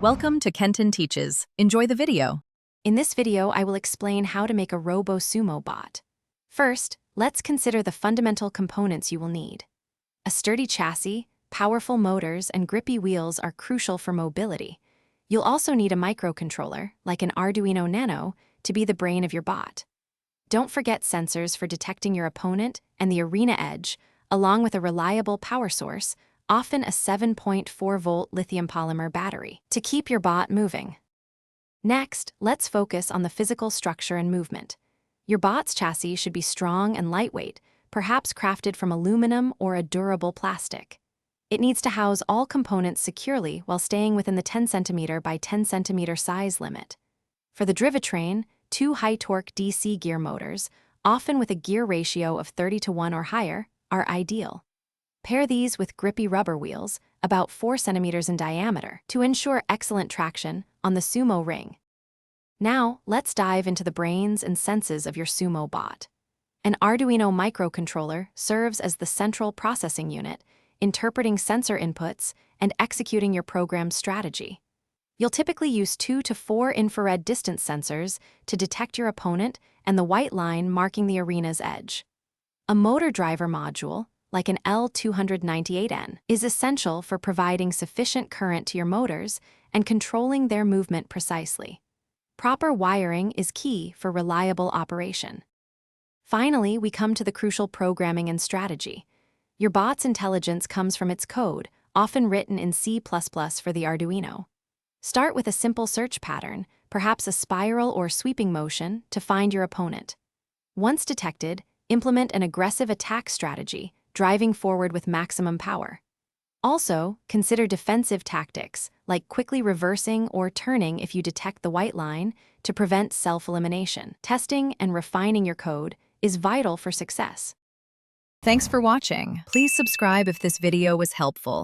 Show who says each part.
Speaker 1: Welcome to Kenton Teaches. Enjoy the video.
Speaker 2: In this video, I will explain how to make a Robo Sumo bot. First, let's consider the fundamental components you will need. A sturdy chassis, powerful motors, and grippy wheels are crucial for mobility. You'll also need a microcontroller, like an Arduino Nano, to be the brain of your bot. Don't forget sensors for detecting your opponent and the arena edge, along with a reliable power source, often a 7.4-volt lithium polymer battery, to keep your bot moving. Next, let's focus on the physical structure and movement. Your bot's chassis should be strong and lightweight, perhaps crafted from aluminum or a durable plastic. It needs to house all components securely while staying within the 10 cm by 10 cm size limit. For the drivetrain, 2 high-torque DC gear motors, often with a gear ratio of 30:1 or higher, are ideal. Pair these with grippy rubber wheels, about 4 cm in diameter, to ensure excellent traction on the Sumo ring. Now, let's dive into the brains and senses of your Sumo bot. An Arduino microcontroller serves as the central processing unit, interpreting sensor inputs and executing your program's strategy. You'll typically use 2 to 4 infrared distance sensors to detect your opponent and the white line marking the arena's edge. A motor driver module, like an L298N, is essential for providing sufficient current to your motors and controlling their movement precisely. Proper wiring is key for reliable operation. Finally, we come to the crucial programming and strategy. Your bot's intelligence comes from its code, often written in C++ for the Arduino. Start with a simple search pattern, perhaps a spiral or sweeping motion, to find your opponent. Once detected, implement an aggressive attack strategy, driving forward with maximum power. Also, consider defensive tactics, like quickly reversing or turning if you detect the white line, to prevent self-elimination. Testing and refining your code is vital for success.
Speaker 1: Thanks for watching. Please subscribe if this video was helpful.